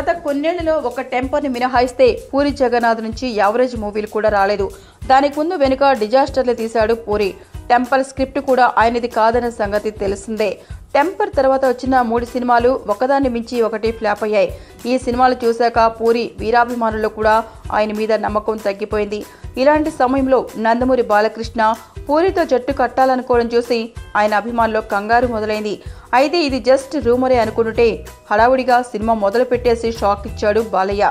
గత కొన్నేళ్లలో ఒక టెంపర్ని మినహాయిస్తే పూరి జగన్నాథ్ నుంచి యావరేజ్ మూవీలు కూడా రాలేదు. దానికి ముందు వెనుక డిజాస్టర్లు తీశాడు పూరి. టెంపర్ స్క్రిప్ట్ కూడా ఆయనది కాదన్న సంగతి తెలిసిందే. టెంపర్ తర్వాత వచ్చిన 3 సినిమాలు ఒకదాన్ని మించి ఒకటి ఫ్లాప్ అయ్యాయి. ఈ సినిమాలు చూశాక పూరి వీరాభిమానుల్లో కూడా ఆయన మీద నమ్మకం తగ్గిపోయింది. ఇలాంటి సమయంలో నందమూరి బాలకృష్ణ పూరితో జట్టు కట్టాలనుకోవడం చూసి ఆయన అభిమానుల్లో కంగారు మొదలైంది. అయితే ఇది జస్ట్ రూమరే అనుకుంటుంటే హడావుడిగా సినిమా మొదలు పెట్టేసి షాక్ ఇచ్చాడు బాలయ్య.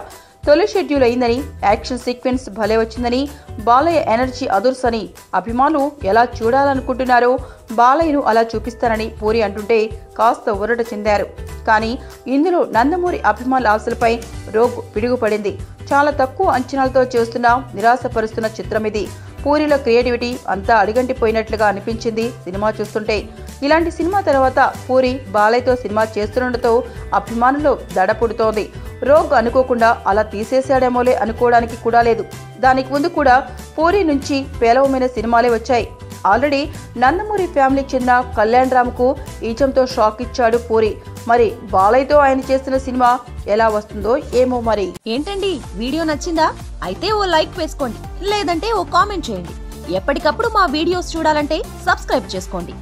తొలి షెడ్యూల్ అయిందని, యాక్షన్ సీక్వెన్స్ భలే వచ్చిందని, బాలయ్య ఎనర్జీ అదుర్స్ అని అభిమానులు ఎలా చూడాలనుకుంటున్నారో బాలయ్యను అలా చూపిస్తారని పూరి అంటుంటే కాస్త ఊరట చెందారు. కానీ ఇందులో నందమూరి అభిమానుల ఆశలపై రోగ్ పిడుగుపడింది. చాలా తక్కువ అంచనాలతో చేస్తున్న నిరాశపరుస్తున్న చిత్రం ఇది. పూరిలో క్రియేటివిటీ అంతా అడిగంటిపోయినట్లుగా అనిపించింది సినిమా చూస్తుంటే. ఇలాంటి సినిమా తర్వాత పూరి బాలయ్యతో సినిమా చేస్తుండటంతో అభిమానులు దడ పుడుతోంది. రోగ్ అనుకోకుండా అలా తీసేశాడేమోలే అనుకోవడానికి కూడా లేదు. దానికి ముందు కూడా పూరి నుంచి పేలవమైన సినిమాలే వచ్చాయి. ఆల్రెడీ నందమూరి ఫ్యామిలీకి చెందిన కళ్యాణ్ రామ్కు ఈచంతో షాక్ ఇచ్చాడు పూరి. మరి బాలయ్యతో ఆయన చేస్తున్న సినిమా ఎలా వస్తుందో ఏమో మరి. ఏంటండి, వీడియో నచ్చిందా? అయితే ఓ లైక్ వేసుకోండి, లేదంటే ఓ కామెంట్ చేయండి. ఎప్పటికప్పుడు మా వీడియోస్ చూడాలంటే సబ్స్క్రైబ్ చేసుకోండి.